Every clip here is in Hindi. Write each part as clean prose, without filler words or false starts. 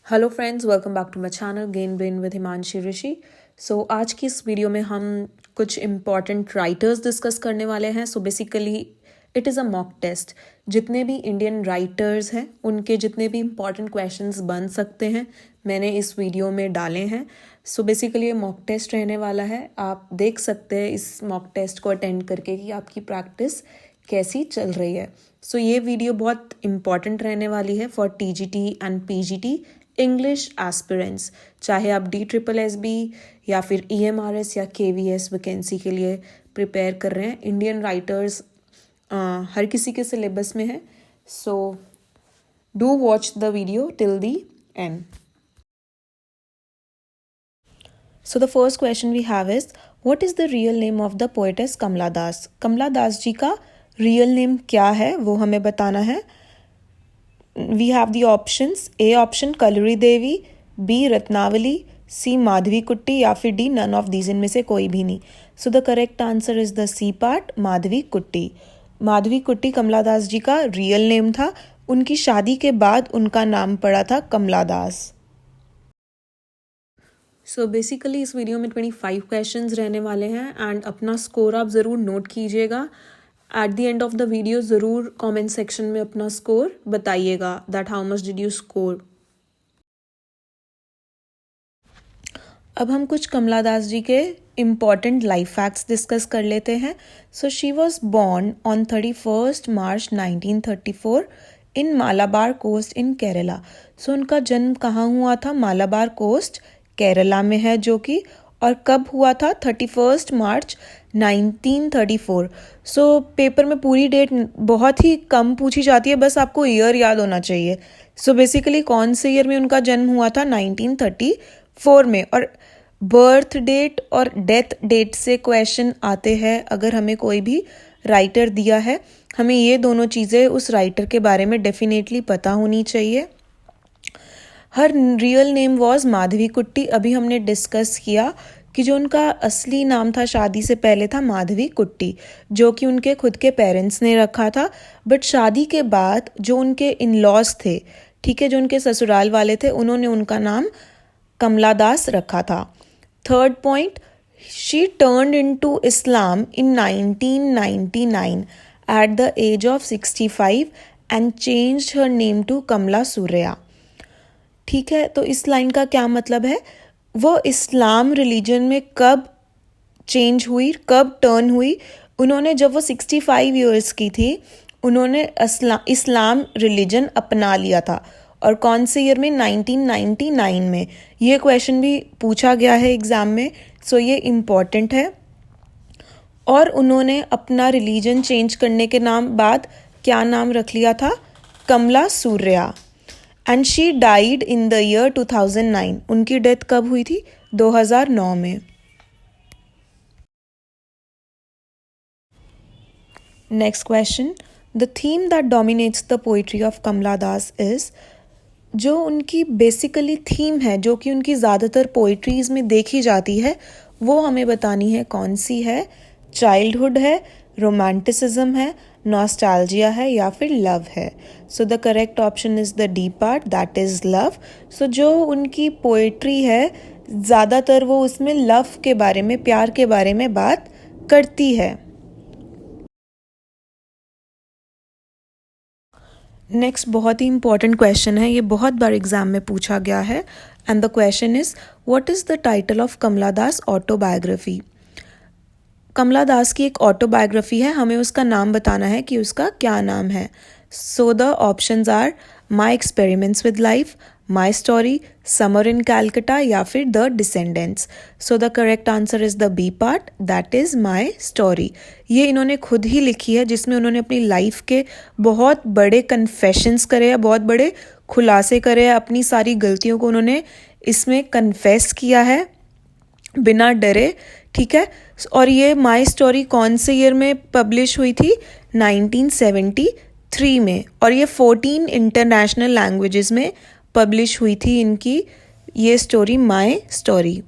Hello friends, welcome back to my channel gain brain with Himanshi Rishi. So आज की इस वीडियो में हम कुछ इम्पॉर्टेंट राइटर्स डिस्कस करने वाले हैं। So basically it is a mock test. जितने भी इंडियन राइटर्स हैं उनके जितने भी इम्पॉर्टेंट क्वेश्चंस बन सकते हैं मैंने इस वीडियो में डाले हैं। सो बेसिकली ये मॉक टेस्ट रहने वाला है। आप देख सकते हैं इस मॉक टेस्ट को अटेंड करके कि आपकी प्रैक्टिस कैसी चल रही है। सो ये वीडियो बहुत इम्पॉर्टेंट रहने वाली है for TGT and PGT English aspirants. चाहे आप DSSB या फिर EMRS या KVS वैकेंसी के लिए प्रिपेयर कर रहे हैं, इंडियन राइटर्स हर किसी के सिलेबस में है। So do watch the video till the end. So the first question we have is, what is the real name of the poetess कमला दास? कमला दास जी का रियल नेम क्या है वो हमें बताना है। We have the options: A option kalari Devi, B Ratnavali, C Madhavi कुट्टी या फिर D none of these, इनमें से कोई भी नहीं। So the correct answer is the C part, Madhavi कुट्टी। माधवी कुट्टी कमला दास जी का रियल नेम था। उनकी शादी के बाद उनका नाम पड़ा था कमला दास। सो बेसिकली इस वीडियो में 25 क्वेश्चंस रहने वाले हैं एंड अपना स्कोर आप ज़रूर नोट कीजिएगा। At the end of the video ज़रूर कमेंट सेक्शन में अपना स्कोर बताइएगा that how much did you score. अब हम कुछ कमला दास जी के इम्पॉर्टेंट लाइफ फैक्ट्स डिस्कस कर लेते हैं। So she was born on 31 March 1934 in Malabar coast in Kerala. So उनका जन्म कहाँ हुआ था? मालाबार कोस्ट केरला में है जो कि, और कब हुआ था? 31 मार्च 1934। सो पेपर में पूरी डेट बहुत ही कम पूछी जाती है, बस आपको ईयर याद होना चाहिए। सो बेसिकली कौन से ईयर में उनका जन्म हुआ था? 1934 में। और बर्थ डेट और डेथ डेट से क्वेश्चन आते हैं। अगर हमें कोई भी राइटर दिया है, हमें ये दोनों चीज़ें उस राइटर के बारे में डेफिनेटली पता होनी चाहिए। हर रियल नेम वॉज माधवी कुट्टी। अभी हमने डिस्कस किया कि जो उनका असली नाम था शादी से पहले था माधवी कुट्टी, जो कि उनके खुद के पेरेंट्स ने रखा था। बट शादी के बाद जो उनके इन लॉज थे, ठीक है, जो उनके ससुराल वाले थे, उन्होंने उनका नाम कमला दास रखा था। Third point, she turned into Islam in 1999 at the age of 65 and changed her name to Kamala Surayya. ठीक है, तो इस लाइन का क्या मतलब है? वो इस्लाम रिलीजन में कब चेंज हुई, कब टर्न हुई? उन्होंने जब वो 65 ईयर्स की थी, उन्होंने इस्लाम रिलीजन अपना लिया था। और कौन से ईयर में? 1999 में। ये क्वेश्चन भी पूछा गया है एग्ज़ाम में, सो ये इम्पॉर्टेंट है। और उन्होंने अपना रिलीजन चेंज करने के बाद क्या नाम रख लिया था? Kamala Surayya. And she died in the year 2009। उनकी डेथ कब हुई थी? 2009 में। Next question, the theme that dominates the poetry of Kamala Das is. जो उनकी बेसिकली थीम है, जो कि उनकी ज़्यादातर पोइट्रीज़ में देखी जाती है, वो हमें बतानी है कौन सी है। चाइल्डहुड है, रोमांटिसिज्म है, नॉस्टैल्जिया है या फिर लव है। So the correct option is the D part, that is love. So जो उनकी पोइट्री है ज़्यादातर वो उसमें लव के बारे में, प्यार के बारे में बात करती है। नेक्स्ट बहुत ही इंपॉर्टेंट क्वेश्चन है, ये बहुत बार एग्जाम में पूछा गया है। And the question is, what is the title of Kamala Das autobiography? Kamala Das की एक ऑटोबायोग्राफी है, हमें उसका नाम बताना है कि उसका क्या नाम है। So the options are my experiments with life, my story, summer in Calcutta या फिर the descendants. So the correct answer is the B part, that is my story. ये इन्होंने खुद ही लिखी है, जिसमें उन्होंने अपनी लाइफ के बहुत बड़े कन्फेशंस करे हैं, बहुत बड़े खुलासे करे हैं। अपनी सारी गलतियों को उन्होंने इसमें कन्फेस किया है बिना डरे, ठीक है। और ये माई स्टोरी कौन से ईयर में पब्लिश हुई थी? 1973 में। और ये 14 इंटरनेशनल लैंग्वेजेस में पब्लिश हुई थी इनकी ये story, my story.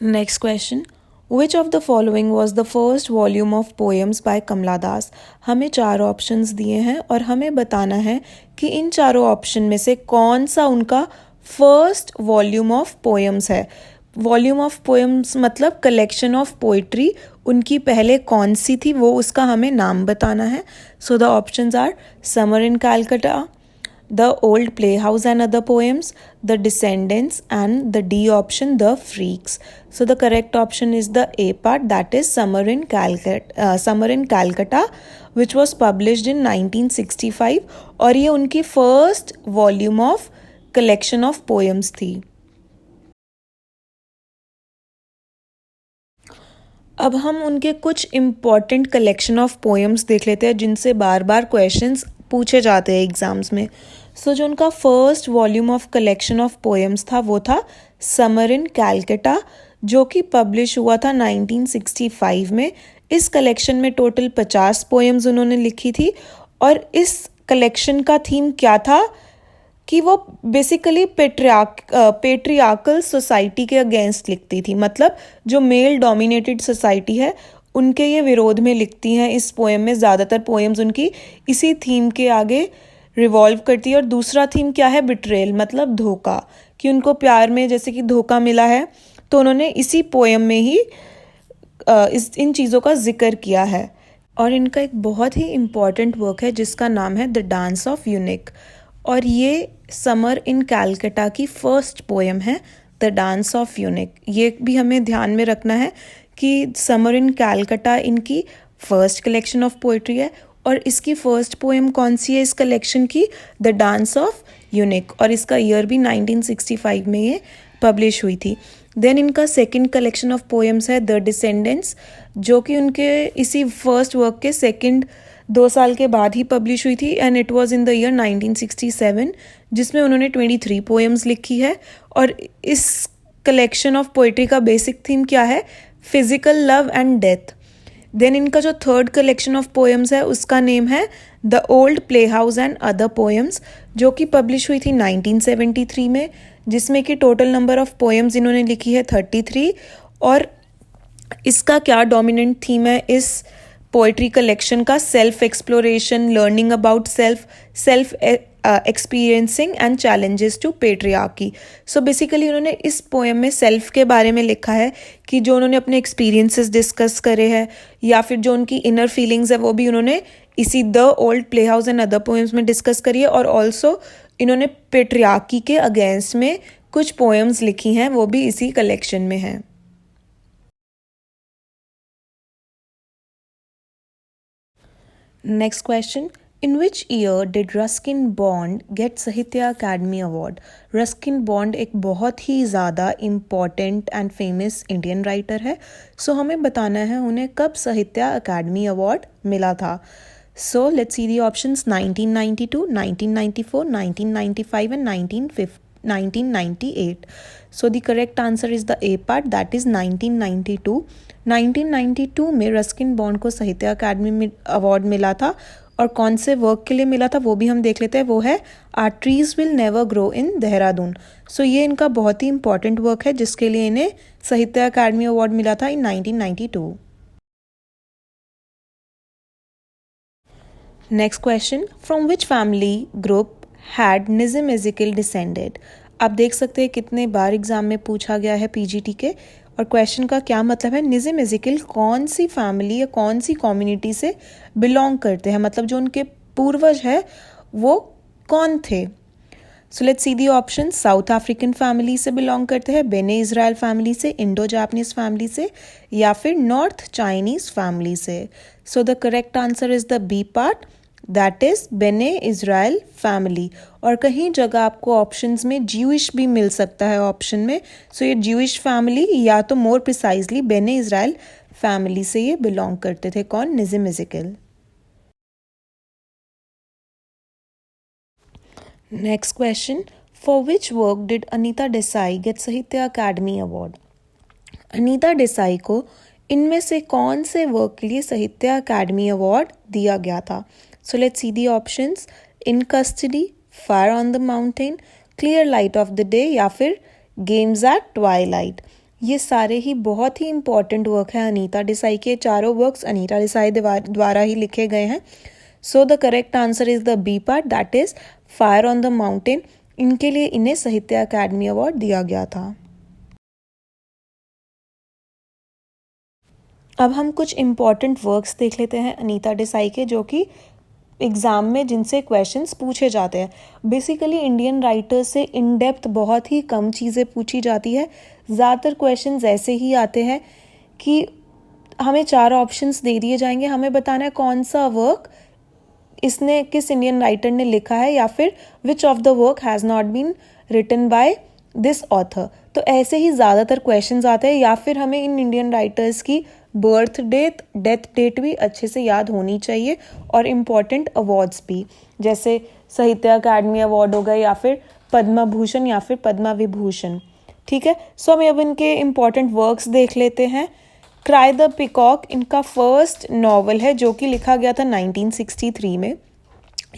Next question, which of the following was the first volume of poems by Kamala Das. हमें 4 ऑप्शंस दिए हैं और हमें बताना है कि इन चारों ऑप्शन में से कौन सा उनका फर्स्ट वॉल्यूम ऑफ पोएम्स है। वॉल्यूम ऑफ पोएम्स मतलब कलेक्शन ऑफ पोइट्री, उनकी पहले कौन सी थी वो उसका हमें नाम बताना है। So the options are summer in Calcutta, The Old Playhouse and Other Poems, The Descendants, and the D option, The Freaks. So the correct option is the A part, that is Summer in Calcutta, which was published in 1965 और ये उनकी first volume of collection of poems थी। अब हम उनके कुछ इम्पॉर्टेंट कलेक्शन ऑफ पोएम्स देख लेते हैं जिनसे बार बार क्वेश्चंस पूछे जाते हैं एग्जाम्स में। सो जो उनका first volume of collection of poems था वो था समर इन कैलकाटा, जो कि पब्लिश हुआ था 1965 में। इस कलेक्शन में टोटल 50 पोएम्स उन्होंने लिखी थी और इस कलेक्शन का थीम क्या था कि वो बेसिकली पेट्रियार्कल सोसाइटी के अगेंस्ट लिखती थी, मतलब जो मेल डोमिनेटेड सोसाइटी है उनके ये विरोध में लिखती हैं। इस पोएम में ज़्यादातर पोएम्स उनकी इसी थीम के आगे रिवॉल्व करती है। और दूसरा थीम क्या है, बिट्रेल मतलब धोखा, कि उनको प्यार में जैसे कि धोखा मिला है, तो उन्होंने इसी पोएम में ही इन चीज़ों का जिक्र किया है। और इनका एक बहुत ही इम्पॉर्टेंट वर्क है जिसका नाम है द डांस ऑफ यूनिक, और ये समर इन कैलकाटा की फर्स्ट पोएम है द डांस ऑफ यूनिक। ये भी हमें ध्यान में रखना है कि समर इन कैलकाटा इनकी फर्स्ट कलेक्शन ऑफ पोइट्री है और इसकी फर्स्ट पोएम कौन सी है इस कलेक्शन की, द डांस ऑफ यूनिक, और इसका ईयर भी 1965 में ये पब्लिश हुई थी। देन इनका सेकंड कलेक्शन ऑफ पोएम्स है द डिसेंडेंट्स, जो कि उनके इसी फर्स्ट वर्क के सेकंड 2 साल के बाद ही पब्लिश हुई थी and it was in the year 1967, जिसमें उन्होंने 23 पोएम्स लिखी है। और इस कलेक्शन ऑफ पोइट्री का बेसिक थीम क्या है, physical love and death. Then इनका जो थर्ड कलेक्शन ऑफ पोएम्स है उसका नेम है the old playhouse and other poems, जो कि पब्लिश हुई थी 1973 में, जिसमें कि टोटल नंबर ऑफ पोएम्स इन्होंने लिखी है 33। और इसका क्या डोमिनेंट थीम है इस पोइट्री कलेक्शन का, self exploration, learning about self experiencing and challenges to patriarchy. So basically उन्होंने इस पोएम में सेल्फ के बारे में लिखा है कि जो उन्होंने अपने एक्सपीरियंसेस डिस्कस करे हैं या फिर जो उनकी इनर फीलिंग्स है वो भी उन्होंने इसी the old playhouse and other poems में डिस्कस करी है। और ऑल्सो इन्होंने पेट्रियार्की के अगेंस्ट में कुछ पोएम्स लिखी हैं, वो भी इसी कलेक्शन में हैं। Next question, in which year did Ruskin Bond get Sahitya Akademi award. Ruskin Bond एक बहुत ही ज़्यादा important and famous Indian writer है। सो हमें बताना है उन्हें कब साहित्य अकादमी अवार्ड मिला था। सो let's see the options, 1992, 1994, 1995 and 1998. So the correct answer is the A part, that is 1992. 1992 में रस्किन बॉन्ड को साहित्य अकादमी में अवार्ड मिला था और कौन से वर्क के लिए मिला था वो भी हम देख लेते हैं। वो है are trees will never grow in Dehradun. So ये इनका बहुत ही इंपॉर्टेंट वर्क है जिसके लिए इन्हें साहित्य अकादमी अवार्ड मिला था in 1992। Next question, from which family group had Nissim Ezekiel descended. आप देख सकते हैं कितने बार एग्जाम में पूछा गया है पीजीटी के, और क्वेश्चन का क्या मतलब है, निज़म एज़ेकिएल कौन सी फैमिली या कौन सी कम्युनिटी से बिलोंग करते हैं, मतलब जो उनके पूर्वज है वो कौन थे। So let's see the option, south African family से बिलोंग करते हैं, बेने इज़राइल फैमिली से, इंडो जापानीज फैमिली से, या फिर नॉर्थ चाइनीज फैमिली से। So the correct answer is the B part, that is Bene Israel family. और कहीं जगह आपको ऑप्शंस में ज्यूइश भी मिल सकता है ऑप्शन में। सो ये ज्यूइश फैमिली या तो more precisely Bene Israel family से ये बिलोंग करते थे। कौन, Nissim Ezekiel. Next question, for which work did Anita Desai get Sahitya Akademi award. Anita Desai को इनमें से कौन से वर्क के लिए साहित्य अकादमी अवार्ड दिया गया था। सो let's see the options, in custody, fire on the mountain, clear light of the day, या फिर गेम्स एट ट्वाइलाइट। ये सारे ही बहुत ही इंपॉर्टेंट वर्क हैं अनीता देसाई के। चारों वर्क्स अनीता देसाई द्वारा ही लिखे गए हैं। So the correct answer is the B part, that is fire on the mountain. इनके लिए इन्हें साहित्य अकादमी अवार्ड दिया गया था। अब हम कुछ इम्पॉर्टेंट वर्क्स देख लेते हैं अनीता देसाई के, जो कि एग्ज़ाम में जिनसे क्वेश्चंस पूछे जाते हैं। बेसिकली इंडियन राइटर्स से इन डेप्थ बहुत ही कम चीज़ें पूछी जाती है। ज़्यादातर क्वेश्चंस ऐसे ही आते हैं कि हमें 4 ऑप्शंस दे दिए जाएंगे, हमें बताना है कौन सा वर्क इसने किस इंडियन राइटर ने लिखा है, या फिर which of the work has not been written by this author. तो ऐसे ही ज़्यादातर क्वेश्चंस आते हैं, या फिर हमें इन इंडियन राइटर्स की बर्थ डेथ डेट भी अच्छे से याद होनी चाहिए, और इम्पॉर्टेंट अवार्ड्स भी, जैसे साहित्य अकादमी अवार्ड हो गए, या फिर पद्म भूषण या फिर पद्मा विभूषण। ठीक है, सो हम अब इनके इम्पॉर्टेंट वर्क्स देख लेते हैं। क्राई द पिकॉक इनका फर्स्ट नॉवल है, जो कि लिखा गया था 1963 में।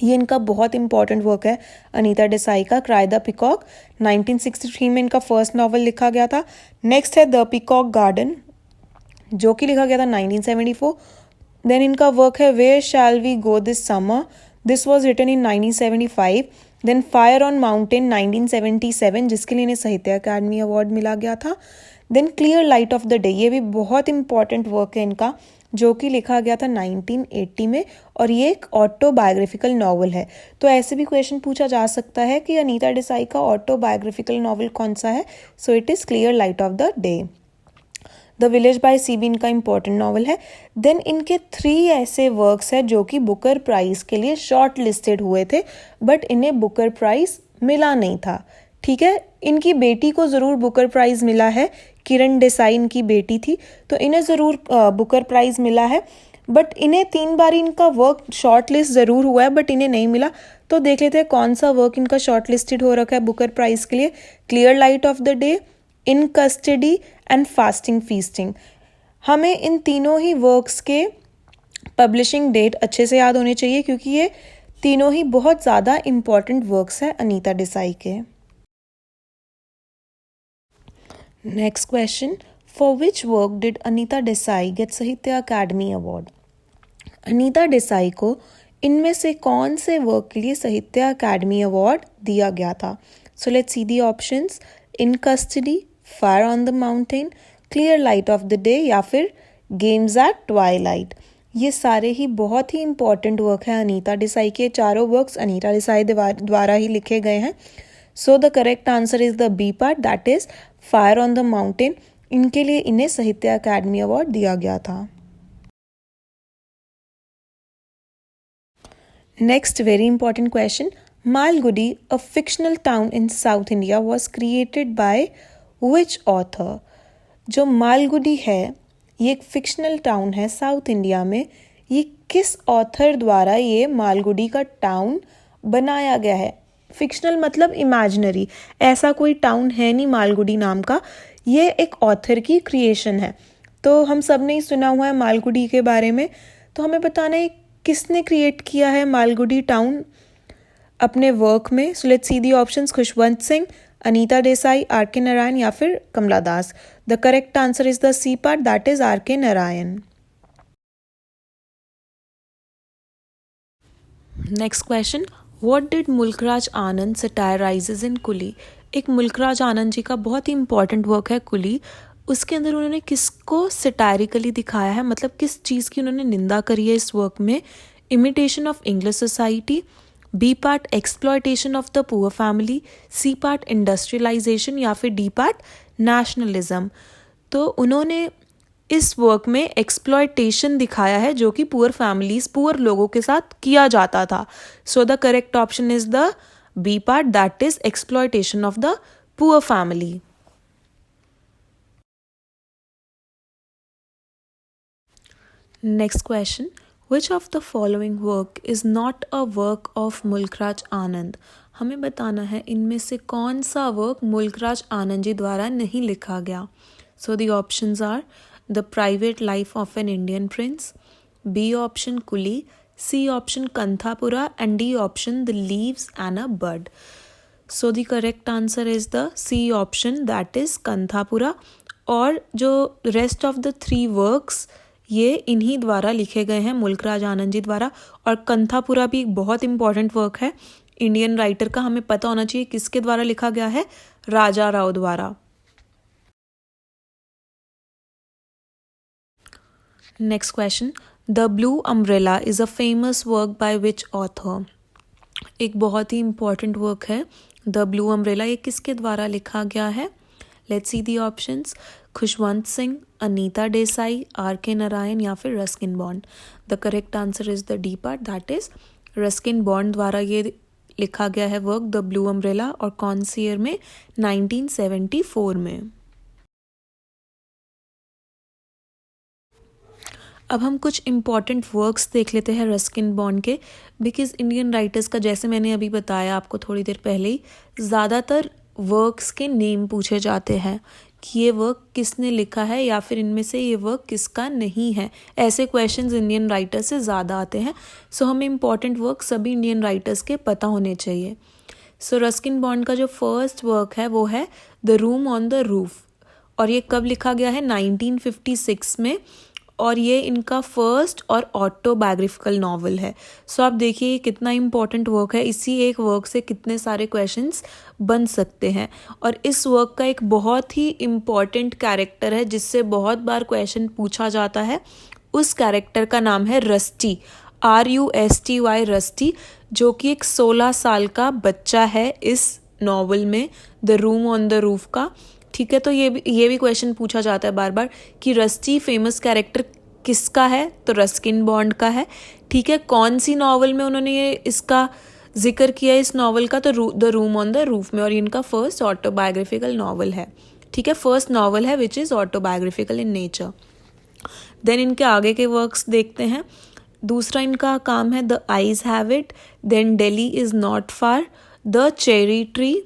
ये इनका बहुत इंपॉर्टेंट वर्क है अनीता देसाई का। क्राई द पिकॉक 1963 में इनका फर्स्ट नॉवल लिखा गया था। नेक्स्ट है द पिकॉक गार्डन, जो कि लिखा गया था 1974। देन इनका वर्क है where shall we go this summer, this was written in 1975। Then fire on mountain 1977, जिसके लिए इन्हें साहित्य अकादमी अवार्ड मिला गया था। Then clear light of the day, ये भी बहुत इंपॉर्टेंट वर्क है इनका, जो कि लिखा गया था 1980 में, और ये एक ऑटोबायोग्राफिकल नॉवल है। तो ऐसे भी क्वेश्चन पूछा जा सकता है कि अनीता देसाई का ऑटोबायोग्राफिकल नॉवल कौन सा है। So it is clear light of the day. The village by sea B इनका इंपॉर्टेंट नॉवल है। देन इनके 3 ऐसे वर्क्स हैं जो कि बुकर प्राइज के लिए शॉर्ट लिस्टेड हुए थे, बट इन्हें बुकर प्राइज मिला नहीं था। ठीक है, इनकी बेटी को ज़रूर बुकर प्राइज मिला है, किरण देसाई इनकी बेटी थी, तो इन्हें ज़रूर बुकर प्राइज मिला है, बट इन्हें 3 बार इनका वर्क शॉर्ट लिस्ट ज़रूर हुआ है, बट इन्हें नहीं मिला। तो देख लेते हैं कौन सा वर्क इनका शॉर्ट लिस्टेड हो रखा है बुकर प्राइज के लिए। Clear light of the day, in custody and fasting feasting. हमें इन तीनों ही वर्क्स के पब्लिशिंग डेट अच्छे से याद होने चाहिए, क्योंकि ये तीनों ही बहुत ज़्यादा इम्पॉर्टेंट वर्क्स हैं अनीता देसाई के। Next question, for which work did Anita Desai get Sahitya Akademi award. Anita Desai को इनमें से कौन से वर्क के लिए साहित्य अकादमी अवार्ड दिया गया था। सो let's see the options. In custody, fire on the mountain, clear light of the day, या फिर गेम्स एट ट्वाइलाइट। ये सारे ही बहुत ही इंपॉर्टेंट वर्क हैं अनीता देसाई के। चारों वर्क्स अनीता देसाई द्वारा ही लिखे गए हैं। So the correct answer is the B part, that is fire on the mountain. इनके लिए इन्हें साहित्य अकादमी अवार्ड दिया गया था। Next very important question, Malgudi a fictional town in south India was created by which author. जो मालगुडी है ये एक फिक्शनल टाउन है साउथ इंडिया में। ये किस ऑथर द्वारा ये मालगुडी का टाउन बनाया गया है। फिक्शनल मतलब इमेजिनरी, ऐसा कोई टाउन है नहीं मालगुडी नाम का, ये एक ऑथर की क्रिएशन है। तो हम सब ने ही सुना हुआ है मालगुडी के बारे में, तो हमें बताना है किसने क्रिएट किया है मालगुडी टाउन अपने वर्क में। So let's see the options. Khushwant Singh, Anita Desai, R K Narayan, या फिर Kamala Das. The correct answer is the C part, that is R K Narayan. Next question, what did Mulk Raj Anand satirises in Coolie. एक मुल्कराज आनंद जी का बहुत ही इंपॉर्टेंट वर्क है कुली। उसके अंदर उन्होंने किसको सटायरिकली दिखाया है, मतलब किस चीज़ की उन्होंने निंदा करी है इस वर्क में। Imitation of English society, B part exploitation of the poor family, C part industrialisation, या फिर डी पार्ट नेशनलिज्म। तो उन्होंने इस वर्क में एक्सप्लॉयटेशन दिखाया है, जो कि पुअर फैमिलीज, पुअर लोगों के साथ किया जाता था। So the correct option is the B part, that is exploitation of the poor family. Next question, which of the following work is not a work of Mulk Raj Anand. हमें बताना है इनमें से कौन सा वर्क मुल्कराज आनंद जी द्वारा नहीं लिखा गया। So the options are the private life of an Indian prince, B option Coolie, C option Kanthapura, and D option the leaves and a bird. So the correct answer is the C option, that is Kanthapura. और जो रेस्ट ऑफ द 3 वर्क्स ये इन्हीं द्वारा लिखे गए हैं, मुल्कराज आनंद जी द्वारा। और कंथापुरा भी एक बहुत इंपॉर्टेंट वर्क है इंडियन राइटर का, हमें पता होना चाहिए किसके द्वारा लिखा गया है, राजा राव द्वारा। Next question, the blue umbrella is a famous work by which author. एक बहुत ही इंपॉर्टेंट वर्क है द ब्लू अम्ब्रेला, ये किसके द्वारा लिखा गया है? Let's see the options, Khushwant Singh, Anita Desai, R K Narayan या फिर Ruskin Bond. The correct answer is the D part, that is Ruskin Bond द्वारा ये लिखा गया है वर्क द ब्लू अम्ब्रेला। और कौन सी ईयर में? 1974 में। अब हम कुछ इम्पॉर्टेंट वर्क्स देख लेते हैं रस्किन बॉन्ड के, बिकॉज इंडियन राइटर्स का, जैसे मैंने अभी बताया आपको थोड़ी देर पहले ही, ज़्यादातर वर्क्स के नेम पूछे जाते हैं कि ये वर्क किसने लिखा है या फिर इनमें से ये वर्क किसका नहीं है। ऐसे क्वेश्चंस इंडियन राइटर्स से ज़्यादा आते हैं। सो हमें इम्पॉर्टेंट वर्क सभी इंडियन राइटर्स के पता होने चाहिए। सो रस्किन बॉन्ड का जो फर्स्ट वर्क है वो है the room on the roof, और ये कब लिखा गया है? 1956 में, और ये इनका फर्स्ट और ऑटोबायोग्राफिकल नॉवल है। सो आप देखिए ये कितना इम्पॉर्टेंट वर्क है, इसी एक वर्क से कितने सारे क्वेश्चंस बन सकते हैं। और इस वर्क का एक बहुत ही इम्पॉर्टेंट कैरेक्टर है जिससे बहुत बार क्वेश्चन पूछा जाता है, उस कैरेक्टर का नाम है रस्टी, RUSTY, रस्टी, जो कि एक 16 साल का बच्चा है इस नॉवल में the room on the roof का। ठीक है, तो ये भी क्वेश्चन पूछा जाता है बार बार कि रस्टी फेमस कैरेक्टर किसका है? तो रस्किन बॉन्ड का है। ठीक है, कौन सी नॉवल में उन्होंने ये इसका जिक्र किया इस नॉवल का? तो the room on the roof में, और इनका फर्स्ट ऑटोबायोग्राफिकल नॉवल है। ठीक है, फर्स्ट नॉवल है which is autobiographical in nature. Then इनके आगे के वर्क्स देखते हैं। दूसरा इनका काम है the eyes have it, then Delhi is not far, the cherry tree,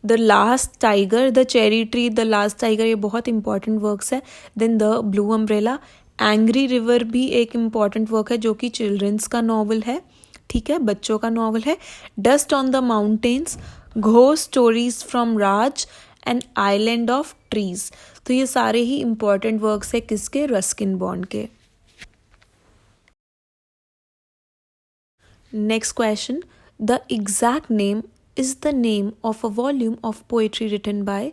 the last tiger, the cherry tree, the last tiger, ये बहुत इंपॉर्टेंट वर्क्स है। Then the blue umbrella, angry river भी एक इम्पॉर्टेंट वर्क है जो कि चिल्ड्रंस का नॉवल है। ठीक है, बच्चों का नॉवल है। Dust on the mountains, ghost stories from Raj and island of trees. तो ये सारे ही इंपॉर्टेंट वर्क्स है किसके? रस्किन बॉन्ड के। Next question, the exact name is the name of a volume of poetry written by,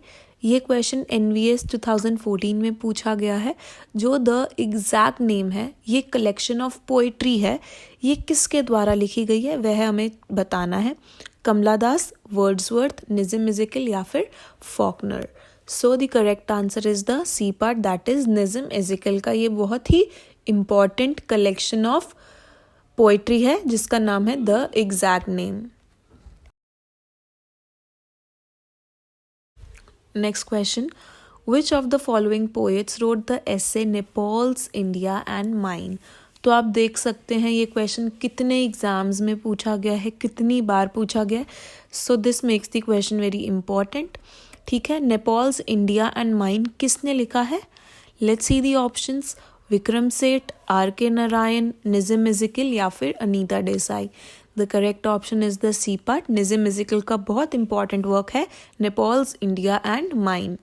ये क्वेश्चन NVS 2014 में पूछा गया है। जो द एग्जैक्ट नेम है, ये कलेक्शन ऑफ पोइट्री है, ये किसके द्वारा लिखी गई है वह हमें बताना है। कमला दास, वर्ड्सवर्थ, निज़म इज़ेकियल या फिर Faulkner. So the correct answer is the C part, that is Nissim Ezekiel का ये बहुत ही इम्पॉर्टेंट कलेक्शन ऑफ पोइट्री है जिसका नाम है the exact name. Next question, which of the following poets wrote the essay Nepal's India and Mine? तो आप देख सकते हैं ये क्वेश्चन कितने एग्जाम्स में पूछा गया है, कितनी बार पूछा गया है। So this makes the question very important. ठीक है, नेपाल्स इंडिया एंड माइन किसने लिखा है? Let's see the options, Vikram Seth, R K Narayan, Nissim Ezekiel या फिर Anita Desai. The correct option is the C part, Nissim Ezekiel का बहुत इंपॉर्टेंट वर्क है Naipaul's India and mine.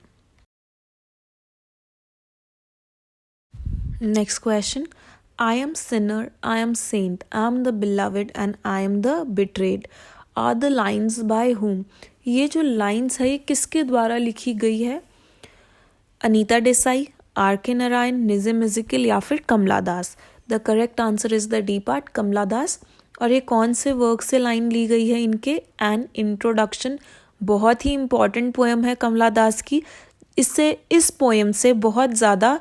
Next question, I am sinner, I am saint, I am the beloved and I am the betrayed are the lines by whom. ये जो लाइन्स है ये किसके द्वारा लिखी गई है? अनीता देसाई, आर के नारायण, निज़म इज़ेकियल या फिर Kamala Das. The correct answer is the D part, Kamala Das. और ये कौन से वर्क से लाइन ली गई है इनके? एन इंट्रोडक्शन, बहुत ही इंपॉर्टेंट पोएम है कमला दास की। इस पोएम से बहुत ज़्यादा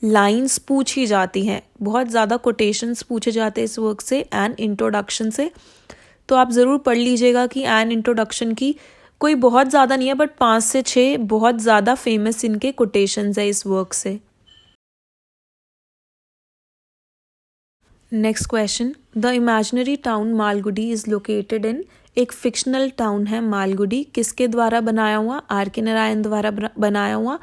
लाइंस पूछी जाती हैं, बहुत ज़्यादा कोटेशंस पूछे जाते हैं इस वर्क से, एन इंट्रोडक्शन से। तो आप ज़रूर पढ़ लीजिएगा कि एन इंट्रोडक्शन की कोई बहुत ज़्यादा नहीं है बट 5 से 6 बहुत ज़्यादा फेमस इनके कोटेशंस है इस वर्क से। Next question, the imaginary town Malgudi is located in, एक फिक्शनल टाउन है मालगुडी, किसके द्वारा बनाया हुआ? आर के नारायण द्वारा बनाया हुआ।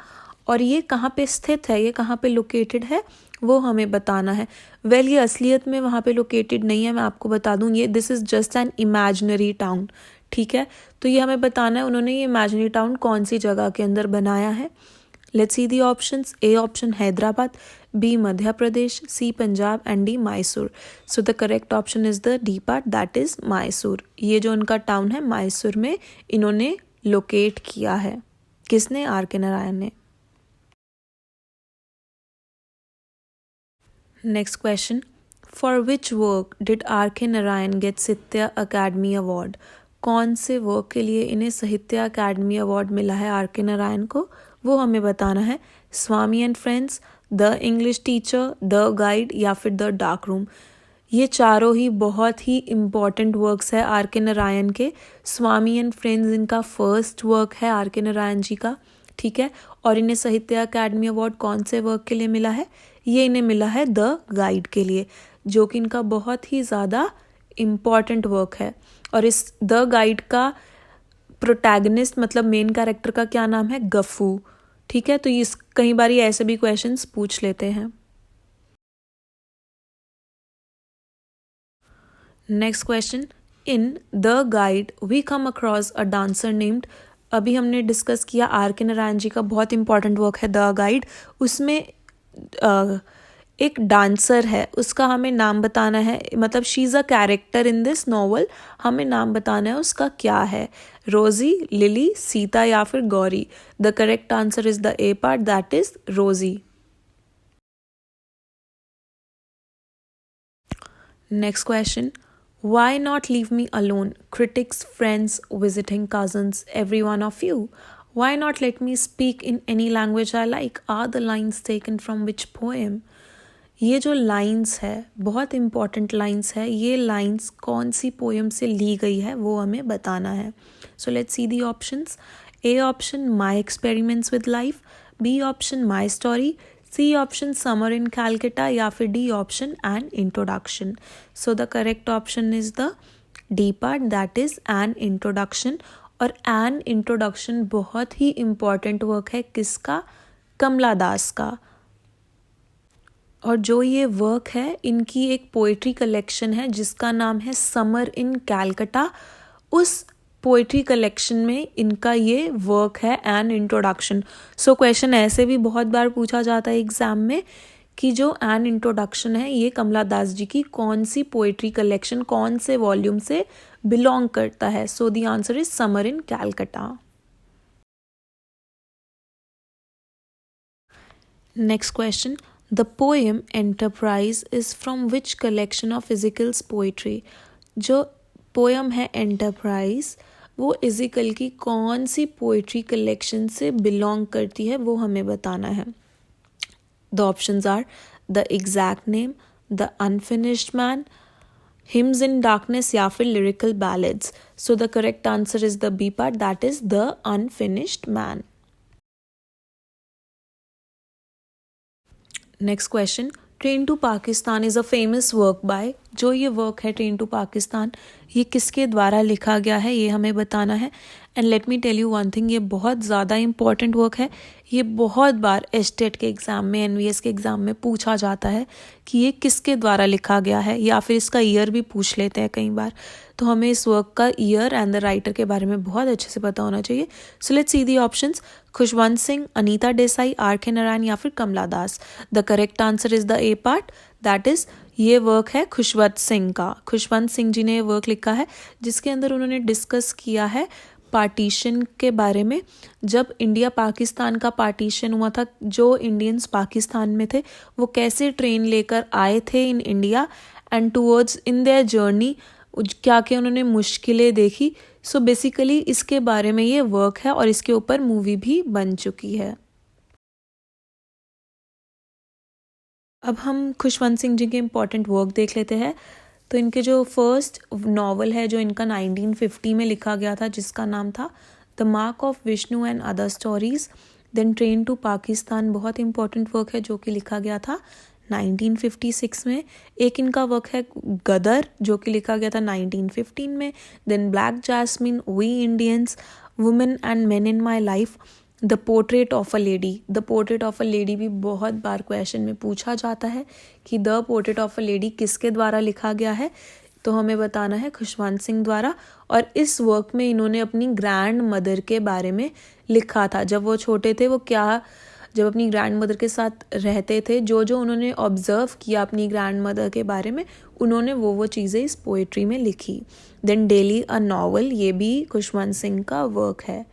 और ये कहाँ पे स्थित है, ये कहाँ पे लोकेटेड है वो हमें बताना है। वेल ये असलियत में वहाँ पे लोकेटेड नहीं है, मैं आपको बता दूँ, ये this is just an imaginary town. ठीक है, तो ये हमें बताना है उन्होंने ये इमेजिनरी टाउन कौन सी जगह के अंदर बनाया है। Let's see the options. A option Hyderabad, B Madhya Pradesh, C Punjab and D Mysore. So the correct option is the D part, that is Mysore. ये जो उनका टाउन है मैसूर में इन्होंने लोकेट किया है. किसने? आर के नारायण ने. Next question. For which work did R K Narayan get Sahitya Academy Award? कौन से वर्क के लिए इन्हें साहित्य अकेडमी अवार्ड मिला है आर के नारायण को, वो हमें बताना है. Swami and friends, the English teacher, the guide या फिर द डार्क रूम. ये चारों ही बहुत ही इम्पॉर्टेंट वर्क्स है आर के नारायण के. स्वामी एंड फ्रेंड्स इनका फर्स्ट वर्क है आर के नारायण जी का, ठीक है. और इन्हें साहित्य अकेडमी अवार्ड कौन से वर्क के लिए मिला है? ये इन्हें मिला है द गाइड के लिए, जो कि इनका बहुत ही ज़्यादा इम्पॉर्टेंट वर्क है. और इस द गाइड का प्रोटैगनिस्ट मतलब मेन कैरेक्टर का क्या नाम है? गफू, ठीक है. तो इस कई बार ऐसे भी क्वेश्चंस पूछ लेते हैं. Next question. In the guide we come across a dancer named. अभी हमने डिस्कस किया आर के नारायण जी का बहुत इंपॉर्टेंट वर्क है द गाइड. उसमें एक डांसर है, उसका हमें नाम बताना है. मतलब she is a character in this novel. हमें नाम बताना है उसका क्या है. रोजी, लिली, सीता या फिर Gauri. The correct answer is the A part, that is Rosie. Next question. Why not leave me alone? Critics, friends, visiting cousins, every one of you. Why not let me speak in any language I like? Are the lines taken from which poem? ये जो लाइंस है बहुत इंपॉर्टेंट लाइंस है. ये लाइंस कौन सी पोएम से ली गई है वो हमें बताना है. So let's see the options. A option my experiments with life, B option my story, C option summer in Calcutta या फिर D option an introduction. So the correct option is the D part, that is an introduction. और एन इंट्रोडक्शन बहुत ही इम्पॉर्टेंट वर्क है. किसका? कमला दास का. और जो ये वर्क है इनकी एक पोइट्री कलेक्शन है जिसका नाम है समर इन कैलकटा. उस पोइट्री कलेक्शन में इनका ये वर्क है एन इंट्रोडक्शन. सो क्वेश्चन ऐसे भी बहुत बार पूछा जाता है एग्जाम में कि जो एन इंट्रोडक्शन है ये कमला दास जी की कौन सी पोइट्री कलेक्शन, कौन से वॉल्यूम से बिलोंग करता है. So the answer is summer in Calcutta. Next question. The poem Enterprise is from which collection of Ezekiel's poetry? जो पोएम है एंटरप्राइज वो इजिकल की कौन सी पोइट्री कलेक्शन से बिलोंग करती है वो हमें बताना है. The options are the exact name, the unfinished man, hymns in darkness या फिर lyrical ballads. So the correct answer is the B part, that is the unfinished man. Next question. Train to Pakistan is a famous work by. जो ये वर्क है ट्रेन टू पाकिस्तान ये किसके द्वारा लिखा गया है ये हमें बताना है. And let me tell you one thing, ये बहुत ज़्यादा इंपॉर्टेंट वर्क है. ये बहुत बार एसटेट के एग्ज़ाम में, एनवीएस के एग्ज़ाम में पूछा जाता है कि ये किसके द्वारा लिखा गया है, या फिर इसका ईयर भी पूछ लेते हैं कई बार. तो हमें इस वर्क का ईयर एंड द राइटर के बारे में बहुत अच्छे से पता होना चाहिए. So let's see the options. Khushwant Singh, Anita Desai, R K Narayan या फिर Kamala Das. The correct answer is the A part, that is ये वर्क है खुशवंत सिंह का. खुशवंत सिंह जी ने ये वर्क लिखा है जिसके अंदर उन्होंने डिस्कस किया है पार्टीशन के बारे में. जब इंडिया पाकिस्तान का पार्टीशन हुआ था, जो इंडियंस पाकिस्तान में थे वो कैसे ट्रेन लेकर आए थे in India and towards in their journey क्या क्या उन्होंने मुश्किलें देखी. सो बेसिकली इसके बारे में ये वर्क है और इसके ऊपर मूवी भी बन चुकी है. अब हम खुशवंत सिंह जी के इम्पॉर्टेंट वर्क देख लेते हैं. तो इनके जो फर्स्ट नॉवल है जो इनका 1950 में लिखा गया था जिसका नाम था the mark of Vishnu and other stories. Then train to Pakistan बहुत इंपॉर्टेंट वर्क है जो कि लिखा गया था 1956 में. एक इनका वर्क है गदर जो कि लिखा गया था 1915 में. Then black jasmine, we Indians, women and men in my life, the portrait of a lady. The portrait of a lady भी बहुत बार क्वेश्चन में पूछा जाता है कि the portrait of a lady किसके द्वारा लिखा गया है. तो हमें बताना है खुशवंत सिंह द्वारा. और इस वर्क में इन्होंने अपनी ग्रैंड मदर के बारे में लिखा था. जब वो छोटे थे वो क्या जब अपनी ग्रैंड मदर के साथ रहते थे, जो जो उन्होंने ऑब्जर्व किया अपनी ग्रैंड मदर के बारे में, उन्होंने वो चीज़ें इस पोइट्री में लिखी। देन डेली अ नॉवल, ये भी खुशवंत सिंह का वर्क है।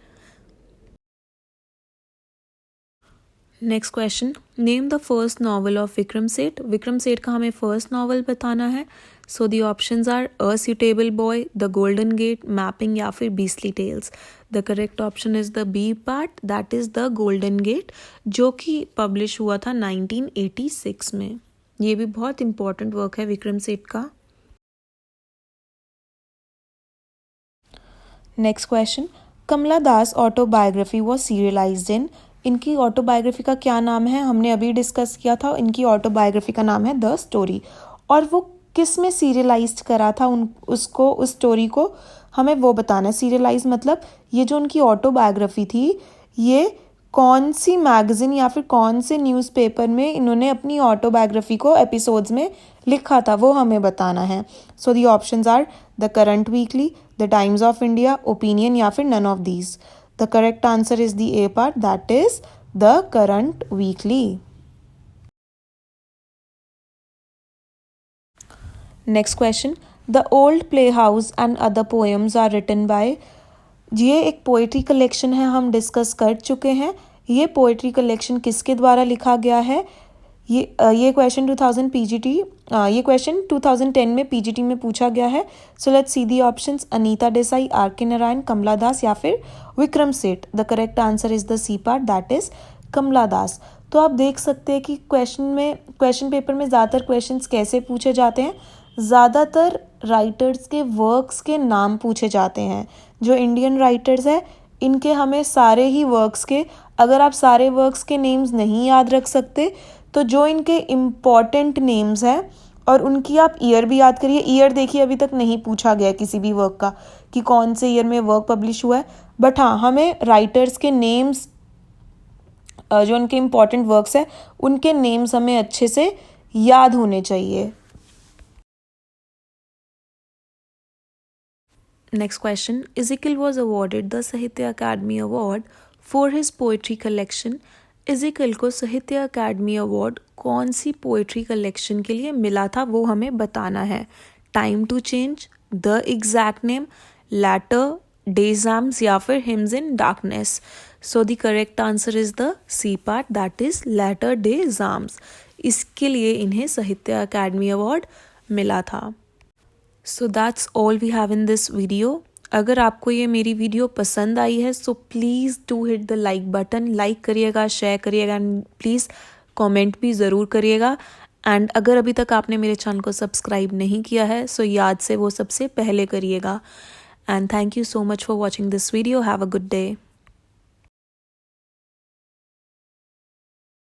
Next question, name the first novel of Vikram Seth. Vikram Seth का हमें फर्स्ट नॉवल बताना है। So the options are a suitable boy, the golden gate, mapping या फिर beastly tales. The correct option is the B part, that is the golden gate, जो कि पब्लिश हुआ था 1986 में। ये भी बहुत इंपॉर्टेंट वर्क है विक्रम सेठ का। Next question, Kamala Das autobiography was serialised in. इनकी ऑटोबायोग्राफी का क्या नाम है, हमने अभी डिस्कस किया था। इनकी ऑटोबायोग्राफी का नाम है द स्टोरी। और वो किस में सीरियलाइज्ड करा था उस स्टोरी को, हमें वो बताना है। सीरियलाइज मतलब ये जो उनकी ऑटोबायोग्राफी थी, ये कौन सी मैगजीन या फिर कौन से न्यूज़पेपर में इन्होंने अपनी ऑटोबायोग्राफी को एपिसोड्स में लिखा था, वो हमें बताना है। So the options are the current weekly, the Times of India, opinion या फिर none of these. The correct answer is the A part, that is the current weekly. Next question, the old playhouse and other poems are written by. ये एक पोएट्री कलेक्शन है, हम डिस्कस कर चुके हैं। ये पोएट्री कलेक्शन किसके द्वारा लिखा गया है, ये क्वेश्चन 2010 में पीजीटी में पूछा गया है। So let's see the options, Anita Desai, R K Narayan, Kamala Das या फिर Vikram Seth. The correct answer is the C part, that is Kamala Das. तो आप देख सकते हैं कि क्वेश्चन पेपर में ज़्यादातर क्वेश्चंस कैसे पूछे जाते हैं, ज़्यादातर राइटर्स के वर्क्स के नाम पूछे जाते हैं। जो इंडियन राइटर्स हैं, इनके हमें सारे ही वर्क्स के, अगर आप सारे वर्क्स के नेम्स नहीं याद रख सकते तो जो इनके इम्पॉर्टेंट नेम्स हैं और उनकी आप ईयर भी याद करिए। ईयर देखिए, अभी तक नहीं पूछा गया किसी भी वर्क का कि कौन से ईयर में वर्क पब्लिश हुआ है, बट हाँ, हमें राइटर्स के नेम्स, जो उनके इम्पॉर्टेंट वर्क्स हैं, उनके नेम्स हमें अच्छे से याद होने चाहिए। Next question, Ezekiel was awarded the Sahitya Academy Award for his poetry collection. Ezekiel को साहित्य अकादमी अवार्ड कौन सी पोएट्री कलेक्शन के लिए मिला था, वो हमें बताना है। Time to change, the exact name, latter, day psalms या फिर hymns in darkness. So the correct answer is the C part, that is latter day psalms. इसके लिए इन्हें साहित्य अकादमी अवार्ड मिला था। So that's all we have in this video. अगर आपको ये मेरी वीडियो पसंद आई है so please do hit the like button, like करिएगा, शेयर करिएगा एंड प्लीज़ कमेंट भी ज़रूर करिएगा। एंड अगर अभी तक आपने मेरे चैनल को सब्सक्राइब नहीं किया है सो याद से वो सबसे पहले करिएगा। And thank you so much for watching this video. Have a good day.